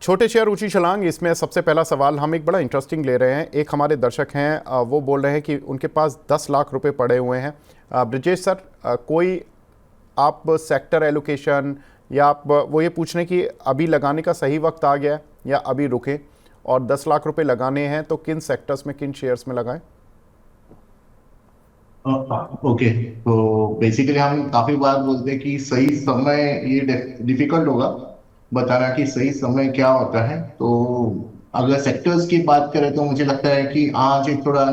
छोटे शेयर ऊंची छलांग, इसमें सबसे पहला सवाल हम एक बड़ा इंटरेस्टिंग ले रहे हैं। एक हमारे दर्शक हैं, वो बोल रहे हैं कि उनके पास 10 लाख रुपए पड़े हुए हैं। ब्रिजेश सर, कोई आप सेक्टर एलोकेशन या आप वो ये पूछ रहे हैं कि अभी लगाने का सही वक्त आ गया है या अभी रुकें, और 10 लाख रुपए लगाने हैं तो किन सेक्टर्स में, किन शेयर्स में लगाएं? ओके। तो बेसिकली हम काफी बार बोलते हैं कि सही समय, ये डिफिकल्ट होगा बताना कि सही समय क्या होता है। तो अगर सेक्टर्स की बात करें तो मुझे लगता है कि आज एक थोड़ा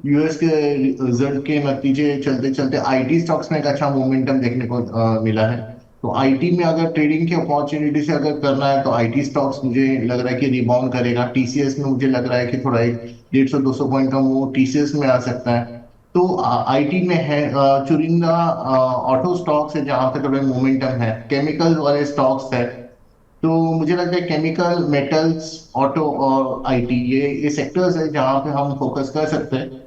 यूएस के रिजल्ट के नतीजे चलते चलते आईटी स्टॉक्स में एक अच्छा मोमेंटम देखने को मिला है। तो आईटी में अगर ट्रेडिंग की अपॉर्चुनिटी से अगर करना है तो आईटी स्टॉक्स मुझे लग रहा है कि रिबाउंड करेगा। टीसीएस में मुझे लग रहा है कि थोड़ा एक 150-200 पॉइंट का मूव टीसीएस में आ सकता है। तो आईटी में है, चुनिंदा ऑटो स्टॉक्स है जहां पे थोड़ा मोमेंटम है, केमिकल वाले स्टॉक्स है। तो मुझे लगता है केमिकल, मेटल्स, ऑटो और आईटी ये सेक्टर्स है जहां पे हम फोकस कर सकते हैं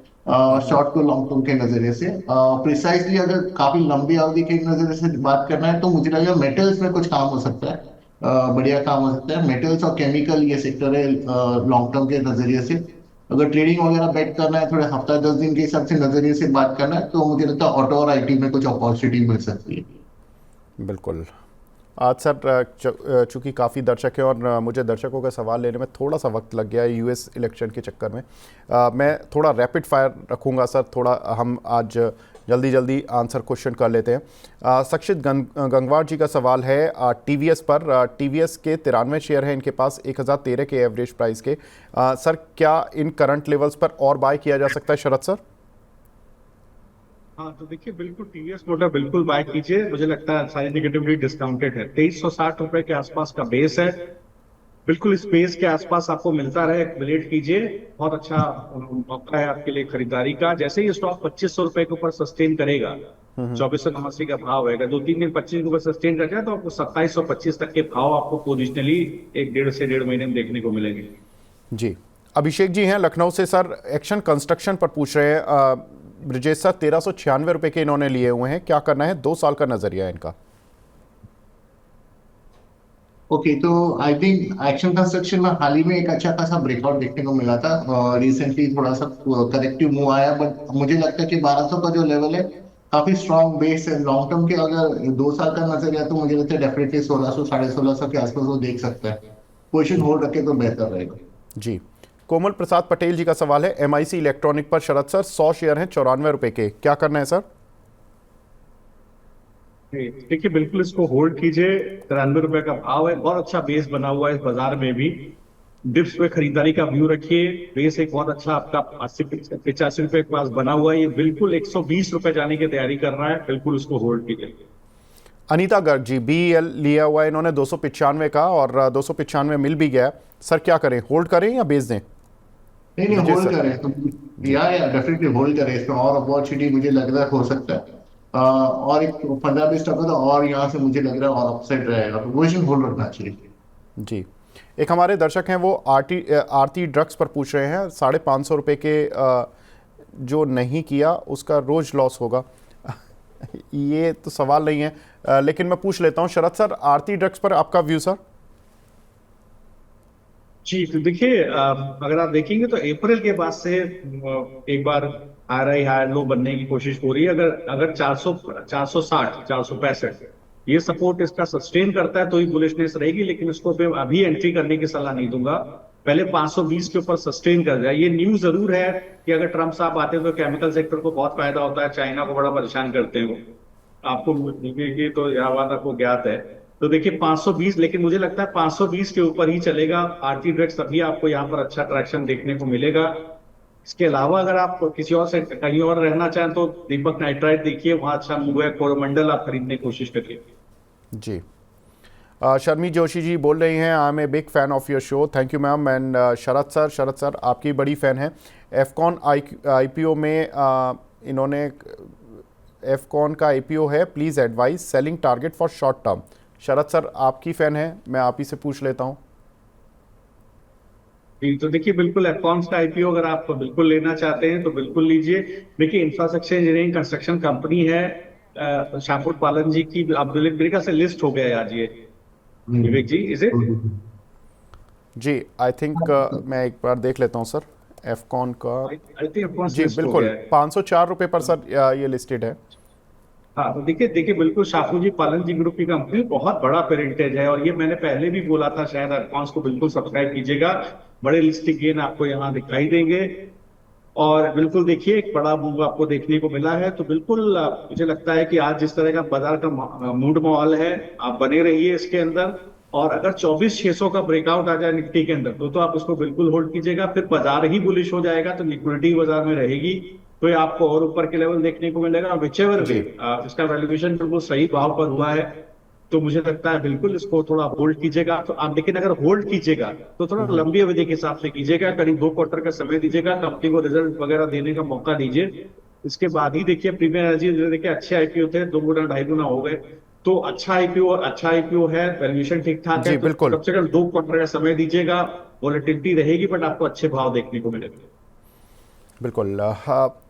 शॉर्ट टू लॉन्ग टर्म के नजरिए से। प्रिसाइजली अगर काफी लंबी अवधि के नजरिए से बात करना है तो मुझे लगता है मेटल्स में कुछ काम हो सकता है, बढ़िया काम हो सकता है। मेटल्स और केमिकल ये सेक्टर है लॉन्ग टर्म के नजरिए से। अगर ट्रेडिंग वगैरह बेट करना है, थोड़े हफ्ता 10 दिन के हिसाब से नजरिए से बात करना है, तो मुझे लगता है ऑटो और आईटी में कुछ अपॉर्चुनिटी मिल सकती है। बिल्कुल। आज सर, चूंकि काफ़ी दर्शक हैं और मुझे दर्शकों का सवाल लेने में थोड़ा सा वक्त लग गया है यूएस इलेक्शन के चक्कर में, मैं थोड़ा रैपिड फायर रखूंगा सर। थोड़ा हम आज जल्दी जल्दी आंसर क्वेश्चन कर लेते हैं। सक्षित गंगवार जी का सवाल है टीवीएस पर। टीवीएस के 93 शेयर हैं इनके पास 1013 के एवरेज प्राइस के। सर, क्या इन करंट लेवल्स पर और बाय किया जा सकता है शरद सर? हाँ, तो देखिए बिल्कुल टीवीएस मोटर बिल्कुल बाय कीजिए। मुझे लगता है सारी निगेटिवली डिस्काउंटेड है। 2360 रुपए के आसपास का बेस है। बिल्कुल इस बेस के आसपास आपको मिलता रहे, एक्युमुलेट कीजिए। बहुत अच्छा मौका है आपके लिए खरीदारी का। जैसे ही स्टॉक 2500 रुपए के ऊपर सस्टेन करेगा, 2489 का भाव है, 2-3 दिन 25 के ऊपर सस्टेन कर जाए तो आपको 2725 तक के भाव आपको पोजिशनली 1 1.5 से 1.5 महीने में देखने को मिलेंगे। जी। अभिषेक जी हैं लखनऊ से। सर, एक्शन कंस्ट्रक्शन पर पूछ रहे हैं ब्रिजेश सर, 1396 रुपए के इन्होंने लिए हुए हैं, क्या करना है? 2 साल का नजरिया है इनका। ओके, तो आई थिंक एक्शन कंस्ट्रक्शन में हाल ही में एक अच्छा खासा ब्रेकआउट देखने को मिला था। रिसेंटली थोड़ा सा करेक्टिव मूव आया, बट मुझे लगता है कि 1200 का जो लेवल है काफी स्ट्रॉन्ग बेस है। लॉन्ग टर्म के अगर 2 साल का नजरिया तो मुझे लगता है डेफिनेटली 1600 1650 के आसपास वो देख सकता है। पोजिशन होल्ड रखे तो बेहतर रहेगा। जी। कोमल प्रसाद पटेल जी का सवाल है एमआईसी इलेक्ट्रॉनिक पर। शरद सर, 100 शेयर हैं 94 रुपए के, क्या करना है सर? देखिए बिल्कुल इसको होल्ड कीजिए। 93 रुपए का भाव है, बहुत अच्छा बेस बना हुआ है इस बाजार में भी। डिप्स पे खरीदारी का व्यू रखिए। बेस एक बहुत अच्छा आपका 80-85 रुपए के पास बना हुआ है। ये बिल्कुल 120 रुपए जाने की तैयारी कर रहा है। बिल्कुल इसको होल्ड कीजिए। अनीता गर्ग जी, बीएल लिया हुआ है इन्होंने 295 का, और 295 मिल भी गया। सर क्या करें, होल्ड करें या बेच दें? नहीं नहीं, ब्रिजेश होल्ड सर। करें तो जी। या डेफिनेटली होल्ड करें। इसमें और अपॉर्चुनिटी मुझे लग रहा है हो सकता है। और एक 15-20 टका तो और यहाँ से मुझे लग रहा है और अपसाइड रहेगा, तो पोजिशन होल्ड रखना चाहिए। जी। एक हमारे दर्शक हैं, वो आरती ड्रग्स पर पूछ रहे हैं 550 रुपए के, जो नहीं किया उसका रोज लॉस होगा। ये तो सवाल नहीं है, लेकिन मैं पूछ लेता हूं शरद सर, आरती ड्रग्स पर आपका व्यू सर? जी, तो देखिए अगर आप देखेंगे तो अप्रैल के बाद से एक बार हाई लो बनने की कोशिश हो रही है। अगर अगर 400 460 465 ये सपोर्ट इसका सस्टेन करता है तो ही बुलिशनेस रहेगी। लेकिन इसको मैं अभी एंट्री करने की सलाह नहीं दूंगा। पहले 520 के ऊपर सस्टेन कर जाए। ये न्यूज जरूर है कि अगर ट्रम्प साहब आते हैं तो केमिकल सेक्टर को बहुत फायदा होता है। चाइना को बड़ा परेशान करते हैं वो। आपको ये तो यह बात आपको ज्ञात है। तो देखिए 520, लेकिन मुझे लगता है 520 के ऊपर ही चलेगा। आरटी ड्रग्स अभी आपको यहाँ पर अच्छा ट्रैक्शन देखने को मिलेगा। इसके अलावा अगर आप किसी और से कहीं और रहना चाहें तो दीपक नाइट्राइट देखिए, वहां अच्छा मूव है। कोरोमंडल आप खरीदने की कोशिश करिए। जी। शर्मी जोशी जी बोल रही हैं I am a big fan of your show, thank you ma'am. And Sharad sir आपकी बड़ी फ़ैन है। एफकॉन आईपीओ में इन्होंने, एफकॉन का आईपीओ है, please advice selling target for short term. Sharad sir आपकी फ़ैन है, मैं आप ही से पूछ लेता हूँ। जी, तो देखिए बिल्कुल एफकॉन्स का आईपीओ अगर आप बिल्कुल लेना चाहते हैं तो बिल्कुल लीजिए। देखिए इंफ्रास्ट्रक्चर इंजीनियरिंग कंस्ट्रक्शन कंपनी है। श्यामपुर पालन जी की आप मेरे ख्याल से लिस्ट हो गया है आज ये। Vivek ji, is it? जी, आई थिंक मैं एक बार देख लेता हूँ सर एफकॉन का। आई थिंक अपना जी लिस्ट हो बिल्कुल, गया है। 504 रुपये पर सर ये लिस्टेड है। हाँ तो देखिए देखिए बिल्कुल शाफू जी पालन जी ग्रुप की कंपनी बहुत बड़ा पेरेंटेज है, और ये मैंने पहले भी बोला था, शायद अकाउंट्स को बिल्कुल सब्सक्राइब कीजिएगा, बड़े लिस्टिंग गेन आपको यहाँ दिखाई देंगे। और बिल्कुल देखिए एक बड़ा मूव आपको देखने को मिला है, तो बिल्कुल मुझे लगता है कि आज जिस तरह का बाजार का मूड माहौल है, आप बने रहिए इसके अंदर। और अगर 24,600 का ब्रेकआउट आ जाए निफ्टी के अंदर तो आप उसको बिल्कुल होल्ड कीजिएगा, फिर बाजार ही बुलिश हो जाएगा, तो लिक्विडिटी बाजार में रहेगी, तो ये आपको और ऊपर के लेवल देखने को मिलेगा। विचेवर वे जी इसका वैल्यूएशन बिल्कुल सही भाव पर हुआ है, तो मुझे लगता है बिल्कुल इसको थोड़ा होल्ड कीजिएगा। तो आप लेकिन अगर होल्ड कीजिएगा तो थोड़ा लंबी अवधि के हिसाब से कीजिएगा, करीब 2 क्वार्टर का समय दीजिएगा, कंपनी को रिजल्ट वगैरह देने का मौका दीजिए। इसके बाद ही देखिए प्रीमियर एनर्जी देखिए अच्छे आईपीओ थे, 2 गुना 2.5 गुना हो गए, तो अच्छा आईपीओ है, वैल्यूएशन ठीक ठाक है, जी तो बिल्कुल कम से कम 2 क्वार्टर का समय दीजिएगा। वॉलेटिलिटी रहेगी बट आपको अच्छे भाव देखने को मिलेंगे। बिल्कुल।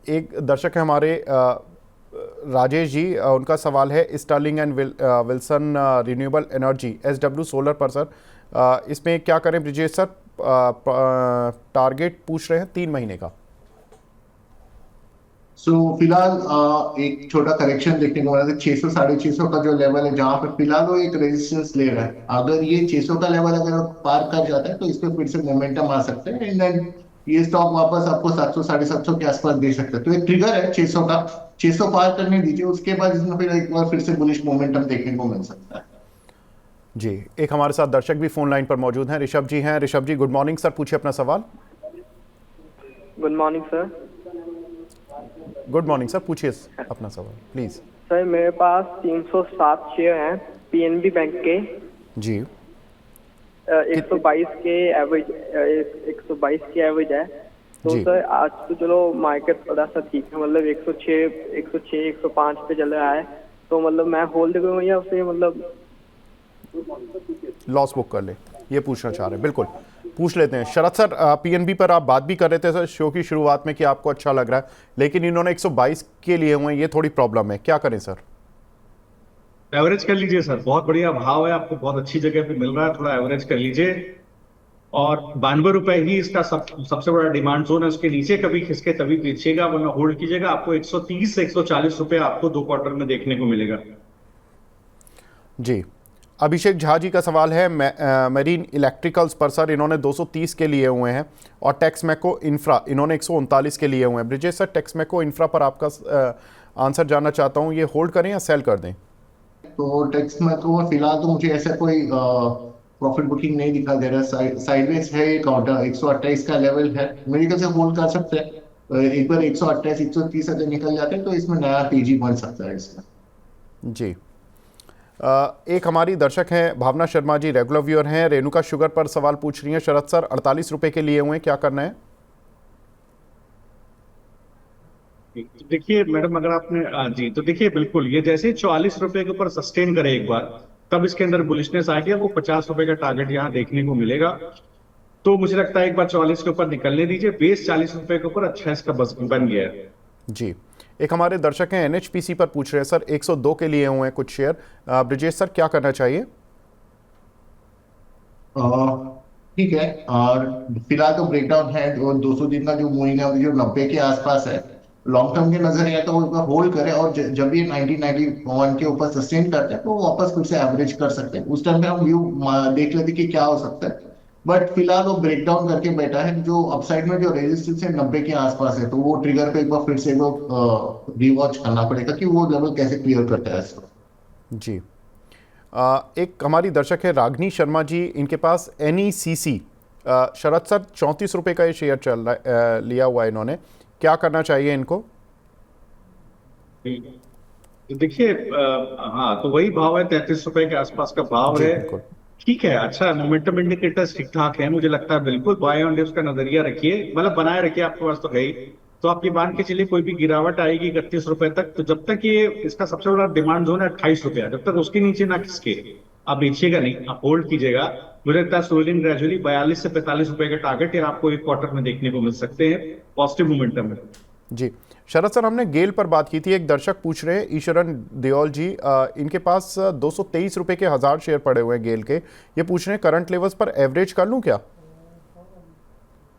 एक दर्शक है हमारे राजेश जी, उनका सवाल है Sterling and Wilson renewable energy SW solar पर सर, इसमें क्या करें ब्रिजेश सर? टारगेट पूछ रहे हैं 3 महीने का। फिलहाल एक छोटा करेक्शन देखने को मिला था, 600 650 का जो लेवल है जहां पे फिलहाल वो एक रेजिस्टेंस ले रहा है। अगर ये 600 का लेवल अगर पार कर जाता है तो इस पे फिर से मोमेंटम आ सकता है, एंड देन ये स्टॉक वापस आपको 700 750 के आसपास दे सकता है। तो एक ट्रिगर है 600 का, 600 पार करने दीजिए, उसके बाद इसमें फिर एक बार फिर से बुलिश मोमेंटम देखने को मिल सकता है। जी, एक हमारे साथ दर्शक भी फोन लाइन पर मौजूद हैं, ऋषभ जी हैं। ऋषभ जी गुड मॉर्निंग सर, पूछिए अपना सवाल। Good morning sir. Good morning sir, पूछिए अपना सवाल प्लीज। सर मेरे पास 307 शेयर हैं पीएनबी बैंक के। जी 122 के एवरेज, 122 के एवरेज है। तो जी। सर आज तो चलो मार्केट थोड़ा सा ठीक है, मतलब 106 105 पे चल रहा है, तो मतलब मैं होल्ड करूँ या उसे मतलब लॉस बुक कर ले, ये पूछना चाह रहे हैं। बिल्कुल पूछ लेते हैं। शरद सर, पीएनबी पर आप बात भी कर रहे थे सर शो की शुरुआत में कि आपको अच्छा लग रहा है, लेकिन इन्होंने 122 के लिए हुए हैं, ये थोड़ी प्रॉब्लम है, क्या करें सर? एवरेज कर लीजिए सर, बहुत बढ़िया भाव है, आपको बहुत अच्छी जगह पे मिल रहा है, थोड़ा एवरेज कर लीजिए। और 92 रुपए ही इसका सबसे बड़ा डिमांड जोन है, उसके नीचे कभी खिसके तभी बेचिएगा, वरना होल्ड कीजिएगा। आपको 130 से 140 रुपए आपको 2 क्वार्टर में देखने को मिलेगा। जी, अभिषेक झा जी का सवाल है मेरीन इलेक्ट्रिकल्स पर सर, इन्होंने 230 के लिए हुए हैं, और टेक्समैको इंफ्रा इन्होंने 139 के लिए हुए हैं। ब्रिजेश सर, टेक्समैको इंफ्रा पर आपका आंसर जानना चाहता हूँ, ये होल्ड करें या सेल कर दें? तो टेक्स्ट में तो फिलहाल तो मुझे ऐसा कोई प्रॉफिट बुकिंग नहीं दिखा दे रहा है, साइडवेज है। ये काउंटर 128 का लेवल है, मेरे ख्याल से होल्ड कर सकते हैं। एक बार 128 130 अगर निकल जाते हैं तो इसमें नया तेजी बन सकता है इसमें। जी, एक हमारी दर्शक हैं भावना शर्मा जी, रेगुलर व्यूअर हैं, रेणुका शुगर पर सवाल पूछ रही हैं। शरद सर 48 रुपए के लिए हुए हैं, क्या करना है? देखिए मैडम, अगर आपने जी तो देखिए बिल्कुल ये जैसे 44 रुपए के ऊपर सस्टेन करे एक बार, तब इसके अंदर बुलिशनेस आ गया, वो 50 रुपए का टारगेट यहाँ देखने को मिलेगा। तो मुझे लगता है एक बार 44 के ऊपर निकलने दीजिए, बेस 40 रुपए के ऊपर अच्छा इसका बस बन गया है। जी, एक हमारे दर्शक हैं एनएचपीसी पर पूछ रहे हैं सर, 102 के लिए हुए हैं कुछ शेयर। ब्रिजेश सर क्या करना चाहिए? ठीक है, और फिलहाल तो ब्रेकडाउन है, और 200 दिन का जो मूविंग है जो 90 के आसपास है, लॉन्ग टर्म के नजरिया तो वो होल्ड करे, और जब ये 1991 के ऊपर सस्टेन करते हैं तो वो वापस फिर से एवरेज कर सकते हैं। उस टाइम पे हम व्यू देख लेते कि क्या हो सकता है, बट फिलहाल वो ब्रेकडाउन करके बैठा है। जो अपसाइड में जो रेजिस्टेंस है 90 के आसपास है, तो वो ट्रिगर पे एक बार फिर से वो रिवॉच करना पड़ेगा कि वो लेवल कैसे क्लियर करता है इसको। जी, एक हमारी दर्शक है रागनी शर्मा जी, इनके पास NECC शरद सर 34 रुपए का ये शेयर चल रहा है, लिया हुआ है इन्होंने, क्या करना चाहिए इनको? तो देखिए हाँ तो वही भाव है, 33 रुपए के आसपास का भाव जी है। बिल्कुल। ठीक है, अच्छा मोमेंटम इंडिकेटर्स ठीक ठाक है, मुझे लगता है बिल्कुल बाय ऑन डिप्स का नजरिया रखिए, मतलब बनाए रखिए, आपके पास तो है ही। तो आप ये मान के चलिए कोई भी गिरावट आएगी 31 रुपए तक, तो जब तक ये इसका सबसे बड़ा डिमांड जोन है 28 रुपया, जब तक उसके नीचे ना खिसके आप बेचिएगा नहीं, आप होल्ड कीजिएगा। मुझे लगता है स्लोली ग्रेजुअली 42 से 45 रुपए के टारगेट या आपको 1 क्वार्टर में देखने को मिल सकते हैं, पॉजिटिव मोमेंटम में। जी, शरद सर हमने गेल पर बात की थी, एक दर्शक पूछ रहे हैं ईश्वरन देओल जी, इनके पास 223 रुपए के 1000 शेयर पड़े हुए हैं गेल के, ये पूछ रहे हैं करंट लेवल्स पर एवरेज कर लूं क्या?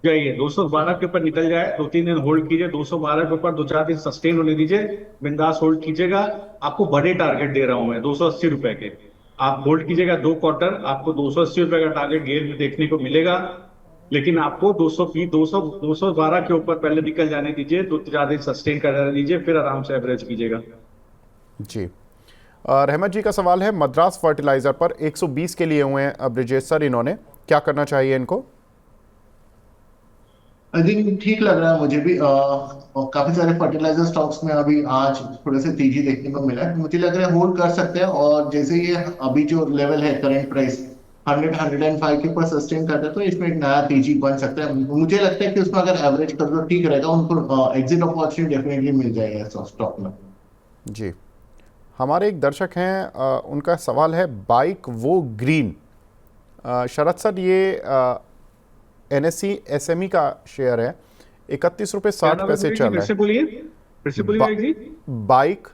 जाइए 212 के ऊपर निकल जाए, 2-3 दिन होल्ड कीजिए, 212 के ऊपर 2-4 दिन सस्टेन होने दीजिए, बिंदास होल्ड कीजिएगा। आपको बड़े टारगेट दे रहा हूं मैं 280 रुपए के। आप होल्ड कीजिएगा 2 क्वार्टर, आपको 280 रुपए का टारगेट गेयर में देखने को मिलेगा। लेकिन आपको 212 के ऊपर पहले निकल जाने दीजिए, 2-4 दिन सस्टेन कर जाने दीजिए, फिर आराम से एवरेज कीजिएगा। जी। रहमत जी का सवाल है मद्रास फर्टिलाइजर पर 120 के लिए हुए हैं ब्रिजेश सर, इन्होंने क्या करना चाहिए इनको? आई थिंक ठीक लग रहा है मुझे भी। और काफी सारे फर्टिलाइजर स्टॉक्स में अभी आज थोड़े से तेजी देखने को मिला है, मुझे लग रहा है होल्ड कर सकते हैं। और जैसे ये अभी जो लेवल है करंट प्राइस 100-105 के ऊपर सस्टेन करता है, तो इसमें एक नया तेजी बन सकता है। मुझे लगता है कि उसमें अगर एवरेज कर दो ठीक रहेगा, उनको एग्जिट अपॉर्चुनिटी डेफिनेटली मिल जाएगा इस स्टॉक में। जी। हमारे एक दर्शक हैं, उनका सवाल है बाइक वो ग्रीन। शरद सर, ये NSE SME का शेयर है, 31 रुपये 60 पैसे चल रहा है। फिर से बोलिए एक जी। बाइक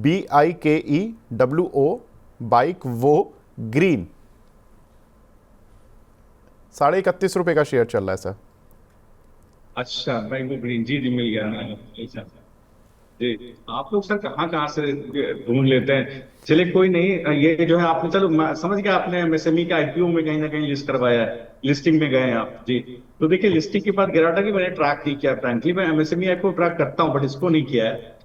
BIKEWO, बाइक वो ग्रीन, 31.5 रुपये का शेयर चल रहा है सर। अच्छा, बैंक ऑफ ग्रीन, जी जी, मिल गया। अच्छा जी, आप लोग सर कहाँ कहाँ से ढूंढ लेते हैं। चलिए कोई नहीं, ये जो है आपने, चलो मैं समझ गया, आपने MSME का IPO में कहीं ना कहीं लिस्ट करवाया है, लिस्टिंग में गए हैं आप जी। तो देखिए लिस्टिंग के बाद गिरावट की मैंने ट्रैक नहीं किया, फ्रैंकली मैं MSME IPO ट्रैक करता हूँ बट इसको नहीं किया है।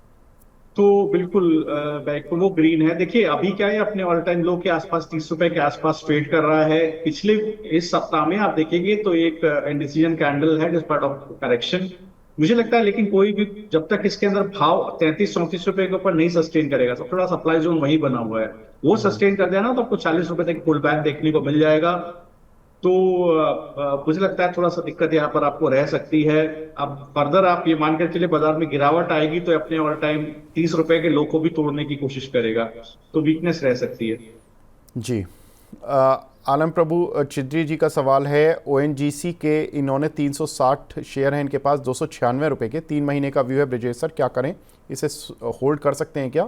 तो बिल्कुल बैंक वो ग्रीन है। देखिए अभी क्या है, अपने ऑल टाइम लो के आसपास 30 रुपए के आसपास ट्रेड कर रहा है। पिछले इस सप्ताह में आप देखेंगे तो एक इंडिसीजन कैंडल है जिस पार्ट ऑफ करेक्शन मुझे लगता है। लेकिन कोई भी जब तक इसके अंदर भाव 33-34 रुपए के ऊपर नहीं सस्टेन करेगा, सबसे बड़ा सप्लाई जोन वही बना हुआ है, वो सस्टेन कर देना तो आपको 40 रुपए तक पुल बैक देखने को मिल जाएगा। तो मुझे लगता है थोड़ा सा दिक्कत यहाँ पर आपको रह सकती है। अब फर्दर आप ये मान कर चलिए बाजार में गिरावट आएगी तो अपने ऑल टाइम 30 रुपए के लो को भी तोड़ने की कोशिश करेगा, तो वीकनेस रह सकती है। जी। आलम प्रभु चिद्री जी का सवाल है ONGC के, इन्होंने 360 शेयर हैं इनके पास, 296 रुपये के, 3 महीने का व्यू है ब्रिजेश सर, क्या करें, इसे होल्ड कर सकते हैं क्या?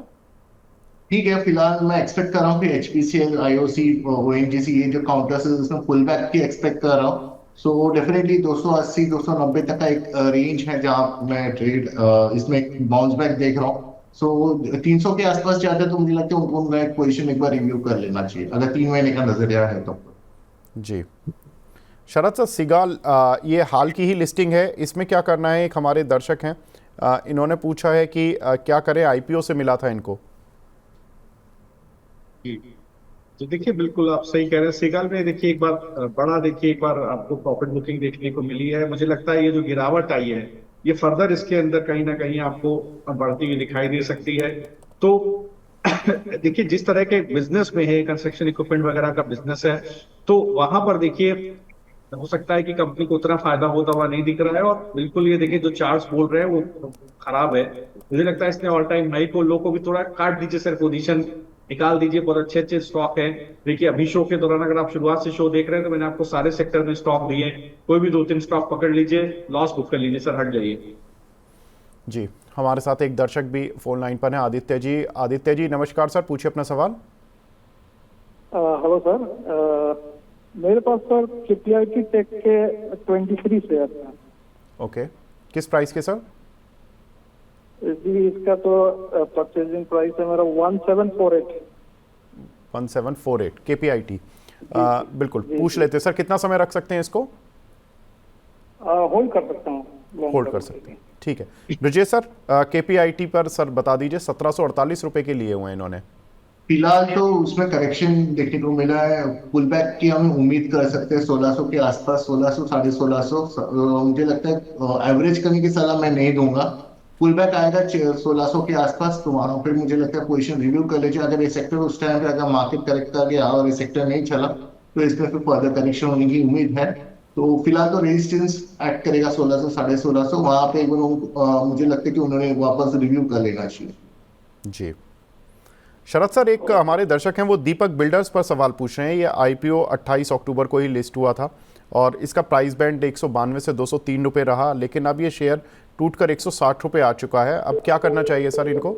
ठीक है, फिलहाल मैं एक्सपेक्ट कर रहा हूँ कि HPCL, IOC, ONGC ये जो काउंटर्स है उसमें पुल बैक की एक्सपेक्ट कर रहा हूँ। सो डेफिनेटली 280-290 तक का एक रेंज है जहां मैं ट्रेड इसमें बाउंस बैक देख रहा हूँ। सो 300 के आसपास जाते हैं तो मुझे लगता है उनको मैं पोजीशन एक बार रिव्यू कर लेना चाहिए अगर 3 महीने का नजरिया है तो। जी। शरद सर, सिगाल ये हाल की ही लिस्टिंग है, इसमें क्या करना है? एक हमारे दर्शक हैं, इन्होंने पूछा है कि क्या करें, IPO से मिला था इनको। तो देखिए बिल्कुल आप सही कह रहे हैं। सिगाल में देखिए एक बार बड़ा, देखिए एक बार आपको प्रॉफिट बुकिंग देखने को मिली है। मुझे लगता है ये जो गिरावट आई है ये फर्दर इसके अंदर कहीं ना कहीं आपको बढ़ती हुई दिखाई दे सकती है। तो देखिए जिस तरह के बिजनेस में है, कंस्ट्रक्शन इक्विपमेंट वगैरह का बिजनेस है, तो वहां पर देखिए हो सकता है कि कंपनी को उतना फायदा होता हुआ नहीं दिख रहा है। और बिल्कुल ये देखिए जो चार्ट्स बोल रहे हैं वो खराब है। मुझे लगता है इसने ऑल टाइम हाई को लो को भी थोड़ा काट दीजिए सर, पोजीशन निकाल दीजिए। बहुत अच्छे अच्छे स्टॉक है। देखिए अभी शो के दौरान अगर आप शुरुआत से शो देख रहे हैं तो मैंने आपको सारे सेक्टर में स्टॉक दिए, कोई भी 2-3 स्टॉक पकड़ लीजिए, लॉस बुक कर लीजिए सर, हट जाइए। जी। हमारे साथ एक दर्शक भी फोन लाइन पर है, आदित्य जी। आदित्य जी नमस्कार सर, पूछिए अपना सवाल। हेलो सर, मेरे पास सर KPIT टेक के 23 शेयर हैं। ओके, किस प्राइस के सर? जी इसका तो परचेजिंग प्राइस है मेरा 1748। 1748 KPIT। बिल्कुल पूछ लेते सर, कितना समय रख सकते हैं इसको? होल्ड कर सकता हूँ। होल्ड कर सकते हैं, ठीक है। ब्रिजेश सर, KPIT पर सर बता दीजिए, 1748 रुपए के लिए हुए हैं इन्होंने। फिलहाल तो उसमें करेक्शन देखने को मिला है, पुल बैक की हम उम्मीद कर सकते हैं 1600 के आसपास, 1600 1650। मुझे लगता है एवरेज करने की सलाह मैं नहीं दूंगा। पुल बैक आएगा 1600 के आसपास तो वहां फिर मुझे लगता है पोजीशन रिव्यू कर लीजिए। अगर ये सेक्टर उस टाइम पे अगर मार्केट करेक्ट कर गया और ये सेक्टर नहीं चला तो इसमें फिर फर्दर करेक्शन होने की उम्मीद है। तो फिलहाल तो रेजिस्टेंस एक्ट करेगा 1600 1650, वहां पे मुझे लगता है कि उन्होंने वापस रिव्यू कर लेना चाहिए। जी। शरद सर, एक हमारे दर्शक हैं वो दीपक बिल्डर्स पर सवाल पूछ रहे हैं। ये IPO 28 अक्टूबर को ही लिस्ट हुआ था और इसका प्राइस बैंड 192 से 203 रुपये रहा, लेकिन अब ये शेयर टूटकर 160 रुपये आ चुका है। अब क्या करना चाहिए सर इनको?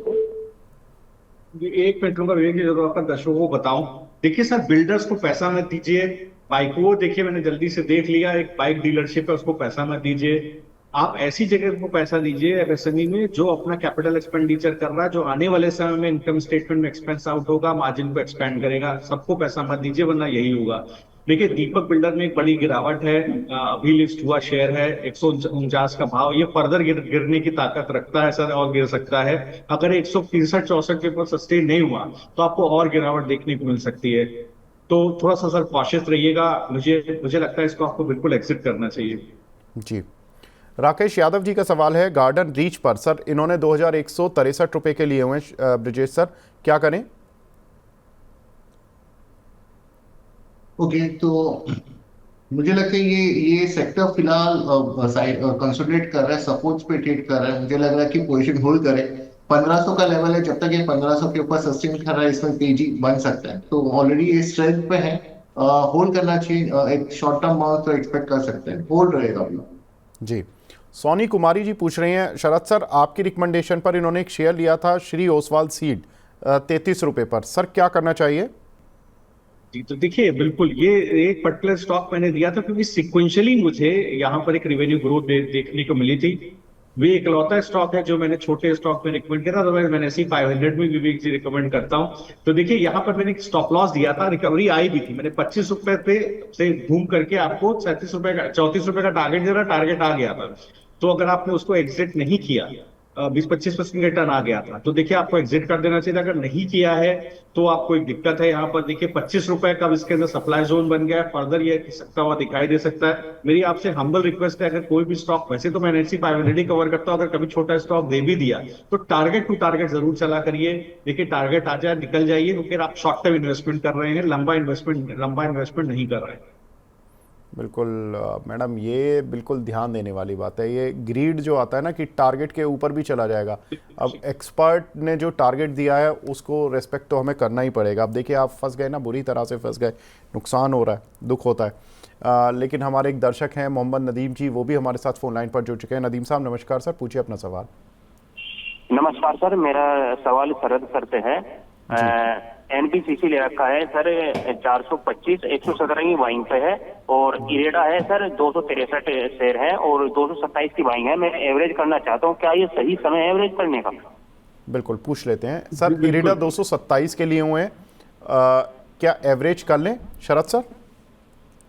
एक मिनट लूंगा विवेक जी, जरूर आपका दर्शकों को बताऊं। देखिए सर, बिल्डर्स को पैसा मत दीजिए, बाइक वो देखिए मैंने जल्दी से देख लिया, एक बाइक डीलरशिप है, उसको पैसा मत दीजिए। आप ऐसी जगह को पैसा दीजिए एमएसएमई में जो अपना कैपिटल एक्सपेंडिचर कर रहा है, जो आने वाले समय में इनकम स्टेटमेंट में एक्सपेंस आउट होगा, मार्जिन को एक्सपेंड करेगा। सबको पैसा मत दीजिए, वरना यही होगा। देखिए दीपक बिल्डर में एक बड़ी गिरावट है, अभी लिस्ट हुआ शेयर है 149 का भाव, ये फर्दर गिरने की ताकत रखता है सर, और गिर सकता है। अगर 163-64 के ऊपर सस्टेन नहीं हुआ तो आपको और गिरावट देखने को मिल सकती है। तो थोड़ा सा सर कॉशियस रहिएगा। मुझे मुझे लगता है इसको आपको बिल्कुल एग्जिट करना चाहिए। जी, राकेश यादव जी का सवाल है गार्डन रीच पर। सर इन्होंने 2163 रुपए के लिए हुए ब्रिजेश सर, क्या करें? ओके, तो मुझे लगता है ये सेक्टर फिलहाल कंसोलिडेट कर रहा है, सपोर्ट्स पे ट्रेड कर रहा है। मुझे लग रहा है कि पोजीशन होल्ड करे। 1500 का लेवल है, जब तक ये 1500 के ऊपर सस्टेन कर रहा है इसमें तेजी बन सकता है। तो ऑलरेडी ये स्ट्रेंथ पे है, होल्ड करना चाहिए। एक शॉर्ट टर्म बाउंस तो एक्सपेक्ट कर सकते हैं, होल्ड रहेगा अभी। जी, सोनी कुमारी जी पूछ रही हैं शरद सर आपकी रिकमेंडेशन पर इन्होंने एक शेयर लिया था श्री ओसवाल सीड 33 रुपए पर, सर क्या करना चाहिए? जी, तो देखिए बिल्कुल ये एक पर्टिकुलर स्टॉक मैंने दिया था क्योंकि सिक्वेंशियली मुझे यहाँ पर एक रेवेन्यू ग्रोथ देखने को मिली थी। वे इकलौता स्टॉक है जो मैंने छोटे स्टॉक में रिकमेंड किया था, तो मैंने ऐसे 500 में विवेक जी रिकमेंड करता हूँ। तो देखिए यहाँ पर मैंने स्टॉप लॉस दिया था, रिकवरी आई भी थी। मैंने 25 रुपए पे से घूम करके आपको 34 रुपए का टारगेट दिया था, टारगेट आ गया था। तो अगर आपने उसको एग्जिट नहीं किया, 20-25% रिटर्न आ गया था, तो देखिए आपको एग्जिट कर देना चाहिए। अगर नहीं किया है तो आपको एक दिक्कत है। यहाँ पर देखिए 25 रुपए का इसके अंदर सप्लाई जोन बन गया है, फर्दर ये सकता हुआ दिखाई दे सकता है। मेरी आपसे हम्बल रिक्वेस्ट है, अगर कोई भी स्टॉक, वैसे तो मैं NSE 500 ही कवर करता हूँ, अगर कभी छोटा स्टॉक दे भी दिया तो टारगेट टू टारगेट जरूर चला करिए। देखिए टारगेट आ जाए निकल जाइए, क्योंकि आप शॉर्ट टर्म इन्वेस्टमेंट कर रहे हैं, लंबा इन्वेस्टमेंट नहीं कर रहे हैं। बिल्कुल मैडम, ये बिल्कुल ध्यान देने वाली बात है। ये ग्रीड जो आता है ना कि टारगेट के ऊपर भी चला जाएगा। अब एक्सपर्ट ने जो टारगेट दिया है उसको रेस्पेक्ट तो हमें करना ही पड़ेगा। अब देखिए आप फंस गए ना, बुरी तरह से फंस गए, नुकसान हो रहा है, दुख होता है। लेकिन हमारे एक दर्शक हैं मोहम्मद नदीम जी, वो भी हमारे साथ फोन लाइन पर जुड़ चुके हैं। नदीम साहब नमस्कार सर, पूछिए अपना सवाल। नमस्कार सर, मेरा सवाल सरद करते हैं। NBCC ले रखा है सर 425, 117 की बाइंग पे है, और इरेडा है सर 263 शेयर है और 227 की बाइंग है। मैं एवरेज करना चाहता हूँ, क्या ये सही समय है एवरेज करने का? बिल्कुल पूछ लेते हैं सर। इरेडा 227 के लिए हुए हैं, क्या एवरेज कर लें शरद सर?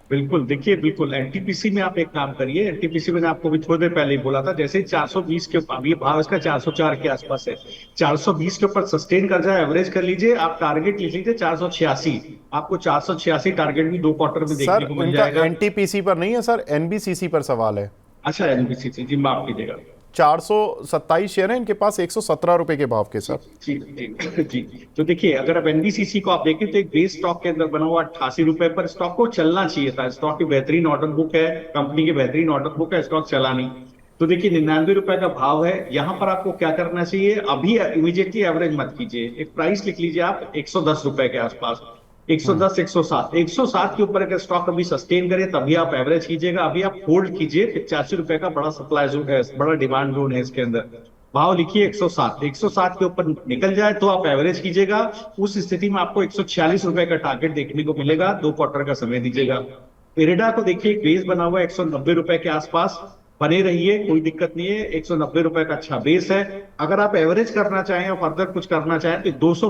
बिल्कुल, देखिए बिल्कुल एनटीपीसी में आप एक काम करिए। एनटीपीसी में आपको भी थोड़ी देर पहले ही बोला था, जैसे 420 के ऊपर, अभी भाव इसका 404 के आसपास है, 420 के ऊपर सस्टेन कर जाए, एवरेज कर लीजिए। आप टारगेट ले लीजिए 486। आपको 486 टारगेट भी 2 क्वार्टर में देखने को मिल जाएगा। एनटीपीसी पर नहीं है सर, एनबीसीसी पर सवाल है। अच्छा, एनबीसीसी जी, माफ कीजिएगा। 427 शेयर है इनके पास 117 रुपए के भाव के सर। जी जी जी। तो देखिए अगर अब एनबीसीसी को आप देखें तो एक बेस स्टॉक के अंदर बना हुआ 88 रुपए पर स्टॉक को चलना चाहिए था। स्टॉक की बेहतरीन ऑर्डर बुक है, कंपनी की बेहतरीन ऑर्डर बुक है, स्टॉक चला नहीं। तो देखिए 99 रुपए का भाव है, यहाँ पर आपको क्या करना चाहिए, अभी इमीडिएटली एवरेज मत कीजिए, एक प्राइस लिख लीजिए आप 110 रुपए के आसपास, 110, 107, 107 के ऊपर अगर स्टॉक अभी सस्टेन करे तभी आप एवरेज कीजिएगा। अभी आप होल्ड कीजिए। 85 रुपए का बड़ा सप्लाई जोन है, बड़ा डिमांड जोन है इसके अंदर। भाव लिखिए 107, 107 के ऊपर निकल जाए तो आप एवरेज कीजिएगा। उस स्थिति में आपको 146 रुपए का टारगेट देखने को मिलेगा। 2 क्वार्टर का समय दीजिएगा। इरेडा को देखिए एक बेस बना हुआ है 190 रुपए के आसपास, बने रहिए, कोई दिक्कत नहीं है। 190 रुपए का अच्छा बेस है। अगर आप एवरेज करना चाहें और फर्दर कुछ करना चाहें तो 200,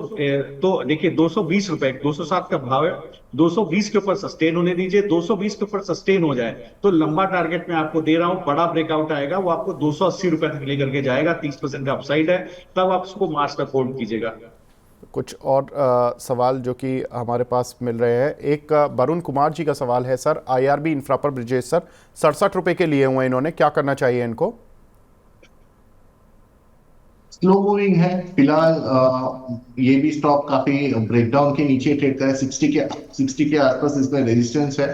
तो देखिए 220 रुपए, 207 का भाव है, 220 के ऊपर सस्टेन होने दीजिए। 220 के ऊपर सस्टेन हो जाए तो लंबा टारगेट मैं आपको दे रहा हूं, बड़ा ब्रेकआउट आएगा, वो आपको 280 रुपए तक लेकर के जाएगा। 30% का अपसाइड है, तब आप उसको मार्च तक होल्ड कीजिएगा। कुछ और सवाल जो कि हमारे पास मिल रहे हैं। एक वरुण कुमार जी का सवाल है सर, IRB इंफ्रा पर ब्रिजेश सर 67 रुपए के लिए हुए इन्होंने, क्या करना चाहिए इनको? स्लो मूविंग है फिलहाल। ये भी स्टॉक काफी ब्रेकडाउन के नीचे ट्रेड कर रहा है। 60 के आसपास इसमें रेजिस्टेंस है।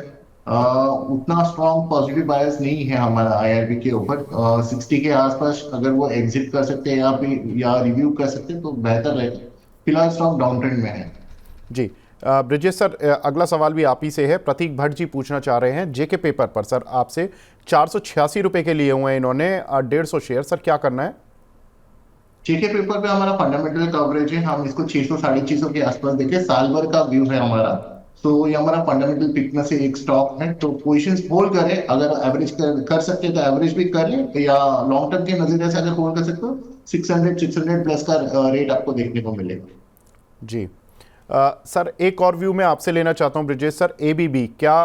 उतना स्ट्रॉन्ग पॉजिटिव बायस नहीं है हमारा IRB के ऊपर। 60 के आसपास अगर वो एग्जिट कर सकते हैं या रिव्यू कर सकते हैं तो बेहतर रहेगा। फिलहाल स्टॉक डाउन ट्रेंड में है। जी ब्रिजेश सर, अगला सवाल भी आप ही से है। प्रतीक भट्ट जी पूछना चाह रहे हैं जेके पेपर पर सर आपसे, 486 रुपए के लिए हुए हैं इन्होंने 150 शेयर, सर क्या करना है? जेके पेपर पे हमारा फंडामेंटल कवरेज है, हम इसको 600 650 के आसपास देखें। साल भर का व्यू है हमारा। तो ये हमारा फंडामेंटल पिक में से एक स्टॉक है, तो पोजिशंस होल्ड करें, अगर एवरेज कर सकते हैं तो एवरेज भी कर लें, या लॉन्ग टर्म के नजरिए से अगर होल्ड कर सकते हो 600 प्लस का रेट आपको देखने को मिलेगा। जी सर, एक और व्यू मैं आपसे लेना चाहता हूं ब्रिजेश सर। एबीबी क्या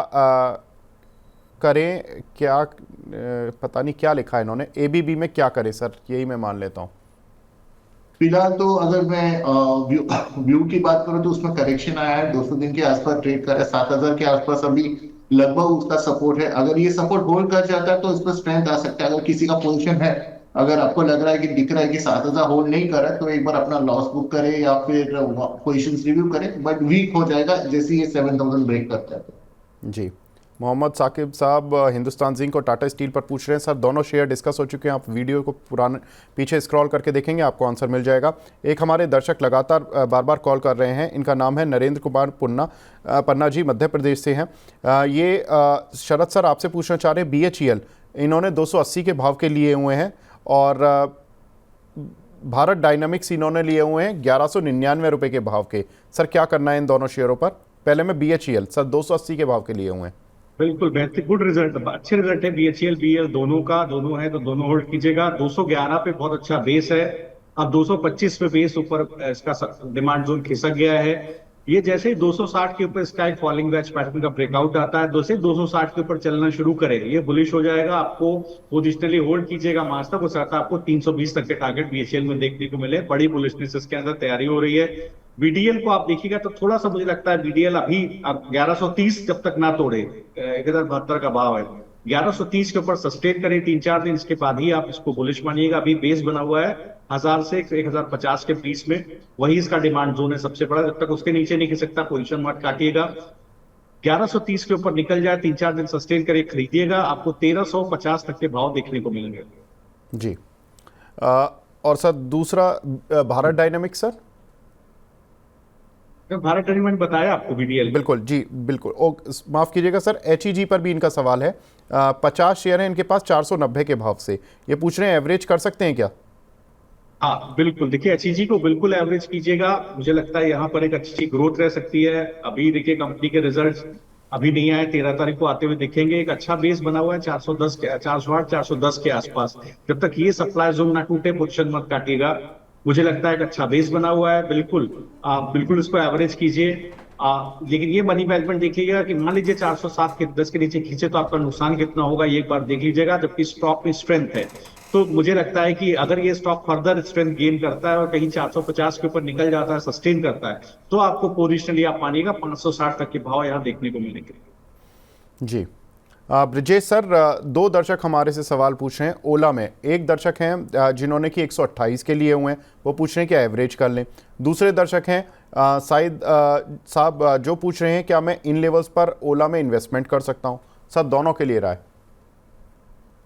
करें, क्या पता नहीं क्या लिखा है इन्होंने, एबीबी में क्या करें सर, यही मैं मान लेता हूं। फिलहाल तो अगर मैं व्यू की बात करूं तो उसमें करेक्शन आया है, 200 दिन के आसपास ट्रेड कर रहा है, 7000 के आसपास अभी लगभग उसका सपोर्ट है। अगर ये सपोर्ट होल्ड कर जाता है तो इस पर स्ट्रेंथ आ सकता है। अगर किसी का पोजीशन है, अगर आपको लग रहा है कि दिख रहा है कि 7000 होल्ड नहीं कर रहा है, तो एक बार अपना लॉस बुक करे या फिर पोजीशंस रिव्यू करे, बट वीक हो जाएगा जैसे ये 7000 ब्रेक करता है। जी, मोहम्मद साकिब साहब हिंदुस्तान जिंक और टाटा स्टील पर पूछ रहे हैं। सर दोनों शेयर डिस्कस हो चुके हैं, आप वीडियो को पुराने पीछे स्क्रॉल करके देखेंगे, आपको आंसर मिल जाएगा। एक हमारे दर्शक लगातार बार बार कॉल कर रहे हैं, इनका नाम है नरेंद्र कुमार पन्ना जी, मध्य प्रदेश से हैं। ये शरद सर आपसे पूछना चाह रहे हैं, BHEL इन्होंने 280 के भाव के लिए हुए हैं, और भारत डायनामिक्स इन्होंने लिए हुए हैं 1199 रुपये के भाव के। सर क्या करना है इन दोनों शेयरों पर? पहले में BHEL सर 280 के भाव के लिए हुए हैं। बिल्कुल बेहतर, गुड रिजल्ट, अच्छे रिजल्ट है BHEL BL दोनों का, दोनों है तो दोनों होल्ड कीजिएगा। 211 पे बहुत अच्छा बेस है, अब 225 पे बेस ऊपर इसका डिमांड जोन खिसक गया है। ये जैसे ही 260 के ऊपर इसका एक फॉलिंग वेज पैटर्न का ब्रेकआउट आता है, 260 के ऊपर चलना शुरू करे, ये बुलिश हो जाएगा। आपको पोजिशनली होल्ड कीजिएगा मार्च तक, हो सकता है आपको 320 तक के टारगेट BHEL में देखने को मिले। बड़ी बुलिशनेस इसके अंदर तैयारी हो रही है। VDL को आप देखिएगा तो थोड़ा सा मुझे लगता है VDL अभी 1130 जब तक ना तोड़े, 1072 का भाव है, 1130 के ऊपर सस्टेन करें 3-4 दिन, इसके बाद ही आप इसको बुलिश मानिएगा। अभी बेस बना हुआ है 1000 से 1050 के बीच में, वही इसका डिमांड जोन है सबसे बड़ा। जब तक उसके नीचे नहीं खिसकता पोजीशन मत काटिएगा। 1130 के ऊपर निकल जाए, 3-4 दिन सस्टेन करके खरीदिएगा, आपको 1350 तक के भाव देखने को मिलेंगे। जी और सर दूसरा Bharat dynamics sir, Bharat dynamics बताया आपको VDL। बिल्कुल जी बिल्कुल, माफ़ कीजिएगा सर, HEG पर भी इनका सवाल है। 50 शेयर हैं इनके पास 490 के भाव से, ये पूछ रहे हैं एवरेज कर सकते हैं क्या? हाँ बिल्कुल, देखिए HEG को बिल्कुल एवरेज कीजिएगा, मुझे लगता है यहाँ पर एक अच्छी ग्रोथ रह सकती है। अभी देखिए कंपनी के रिजल्ट अभी नहीं आए, 13 तारीख को आते हुए देखेंगे। एक अच्छा बेस बना हुआ है 410 के आसपास, जब तक ये सप्लाई जोन ना टूटे पोजीशन मत काटिएगा। मुझे लगता है एक अच्छा बेस बना हुआ है, बिल्कुल आप बिल्कुल इसको एवरेज कीजिए। लेकिन ये मनी मैनेजमेंट देखिएगा कि मान लीजिए 407 के 10 के नीचे खींचे तो आपका नुकसान कितना होगा, ये एक बार देख लीजिएगा। जबकि स्टॉक में स्ट्रेंथ है, तो मुझे लगता है कि अगर ये स्टॉक फर्दर स्ट्रेंथ गेन करता है और कहीं 450 के ऊपर निकल जाता है, सस्टेन करता है, तो आपको पोजिशनली आप मानिएगा 560 तक के भाव यहाँ देखने को मिलेंगे। जी ब्रिजेश सर, दो दर्शक हमारे से सवाल पूछ रहे हैं ओला में। एक दर्शक हैं जिन्होंने कि 128 के लिए हुए हैं, वो पूछ रहे हैं क्या एवरेज कर लें। दूसरे दर्शक हैं साइद साहब जो पूछ रहे हैं क्या मैं इन लेवल्स पर ओला में इन्वेस्टमेंट कर सकता हूं। सर दोनों के लिए राय।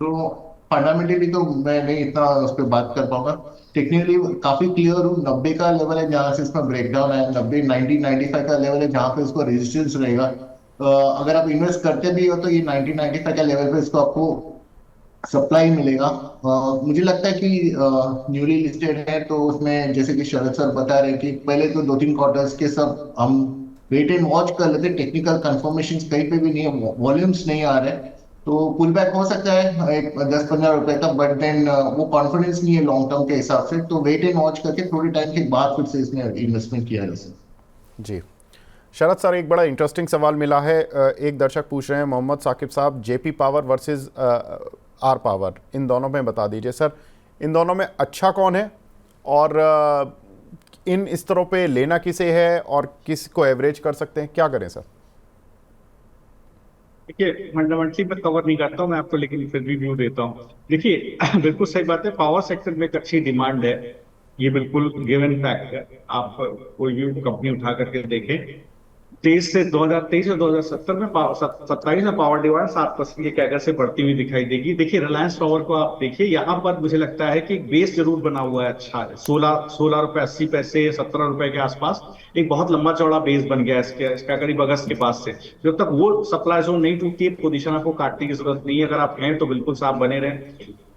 तो फंडामेंटली तो मैं नहीं इतना उस पर बात कर पाऊंगा, टेक्निकली काफी क्लियर हूँ। 90 का लेवल है जहां से इसमें ब्रेकडाउन है, 90 90 95 का लेवल है जहां पे इसको रेजिस्टेंस रहेगा। अगर आप इन्वेस्ट करते भी हो तो ये 90 95 का लेवल पे इसको आपको सप्लाई मिलेगा। मुझे लगता है कि न्यूली लिस्टेड है तो उसमें जैसे कि शरद सर बता रहे कि पहले तो 2-3 क्वार्टर्स के सब हम वेट एंड वॉच कर लेते, टेक्निकल कंफर्मेशन कहीं पे भी नहीं है, वॉल्यूम्स नहीं आ रहे, तो पुल बैक हो सकता है एक 10-15 रुपए का, बट देन वो कॉन्फिडेंस नहीं है लॉन्ग टर्म के हिसाब से, तो वेट एंड वॉच करके थोड़ी टाइम के बाद फिर से इसमें इन्वेस्टमेंट किया जा सकता। जी शरद सर, एक बड़ा इंटरेस्टिंग सवाल मिला है। एक दर्शक पूछ रहे हैं मोहम्मद साकिब साहब, JP power versus R power, इन दोनों में बता दीजिए सर, इन दोनों में अच्छा कौन है और इन स्तरों पे लेना किसे है और किस को एवरेज कर सकते हैं, क्या करें सर? देखिए फंडामेंटली मैं कवर नहीं करता हूँ मैं आपको, लेकिन फिर भी व्यू देता हूँ। देखिए बिल्कुल सही बात है, पावर सेक्टर में एक अच्छी डिमांड है, ये बिल्कुल गिवन फैक्ट है। आप कोई भी कंपनी उठा करके देखें, 2023 और 2070 में 27 में पावर डिमांड 7% के कैगर से बढ़ती हुई दिखाई देगी। देखिए रिलायंस पावर को आप देखिए, यहाँ पर मुझे लगता है कि बेस जरूर बना हुआ है अच्छा है, 16 रुपए 80 पैसे 17 रुपए के आसपास एक बहुत लंबा चौड़ा बेस बन गया है इसका करीब अगस्त के पास से। जब तक वो सप्लाई जोन नहीं टूटती, पोजीशन आपको काटने की जरूरत नहीं है, अगर आप हैं तो बिल्कुल साफ बने रहें।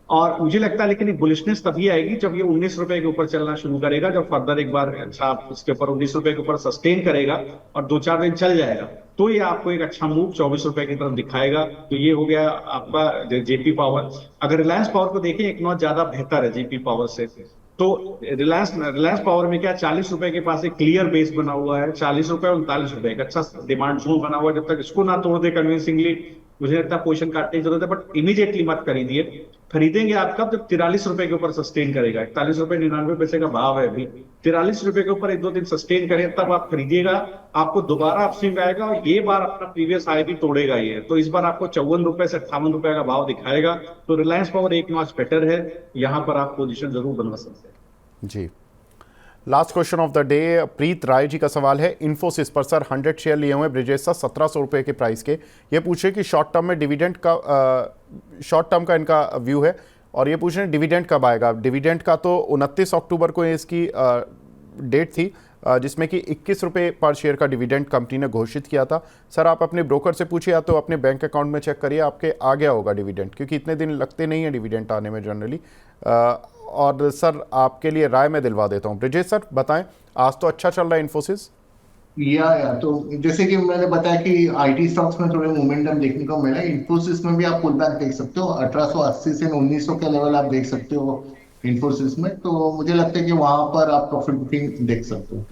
और मुझे लगता है लेकिन बुलिशनेस तभी आएगी जब ये 19 रुपए के ऊपर चलना शुरू करेगा, जब फर्दर एक बार अच्छा इसके ऊपर 19 रुपए के ऊपर सस्टेन करेगा और 2-4 दिन चल जाएगा, तो ये आपको एक अच्छा मूव 24 रुपए की तरफ दिखाएगा। तो ये हो गया आपका जेपी पावर। अगर रिलायंस पावर को देखें, एक नॉच ज्यादा बेहतर है जेपी पावर से। तो रिलायंस पावर में क्या 40 रुपए के पास एक क्लियर बेस बना हुआ है, 40 रुपए 39 रुपए एक अच्छा डिमांड जोन बना हुआ है। जब तक इसको ना तोड़ दे कन्विंसिंगली, मुझे लगता है पोजीशन काटने की जरूरत है, बट इमीडिएटली मत खरीदिए। खरीदेंगे आप कब, जब 43 रुपए के ऊपर सस्टेन करेगा। 41 रुपए 99 पैसे का भाव है अभी, 43 रुपए के ऊपर 1-2 दिन सस्टेन करे तब आप खरीदिएगा। आपको दोबारा अपस्विंग आएगा और ये बार अपना प्रीवियस हाई भी तोड़ेगा ये, तो इस बार आपको 54 रुपए से 58 रुपए का भाव दिखाएगा। तो रिलायंस पावर एक नॉच बेटर है, यहाँ पर आप पोजिशन जरूर बनवा सकते हैं जी। Last question of the day, Preet Rai ji का सवाल है इन्फोसिस पर सर 100 शेयर लिए हुए ब्रिजेश सर 1700 रुपये के प्राइस के। ये पूछे कि शॉर्ट टर्म में डिविडेंड का शॉर्ट टर्म का इनका व्यू है, और ये पूछ रहे हैं डिविडेंड कब आएगा। डिविडेंड का तो 29 अक्टूबर को इसकी डेट थी, जिसमें कि 21 रुपये पर शेयर का डिविडेंड कंपनी ने घोषित किया था। सर आप अपने ब्रोकर से पूछिए या तो अपने बैंक अकाउंट में चेक करिए, आपके आ गया होगा डिविडेंड, क्योंकि इतने दिन लगते नहीं है डिविडेंड आने में जनरली। और सर आपके लिए राय मैं दिलवा देता हूँ। ब्रिजेश सर बताएं, आज तो अच्छा चल रहा है इन्फोसिस। या तो जैसे कि मैंने बताया कि आईटी स्टॉक्स में थोड़े मोमेंटम देखने को मिला है। इन्फोसिस में भी आप पुल बैक देख सकते हो, 1880 से 1900 के लेवल आप देख सकते हो इन्फोसिस में। तो मुझे लगता है कि वहां पर आप प्रॉफिट बुकिंग देख सकते हो।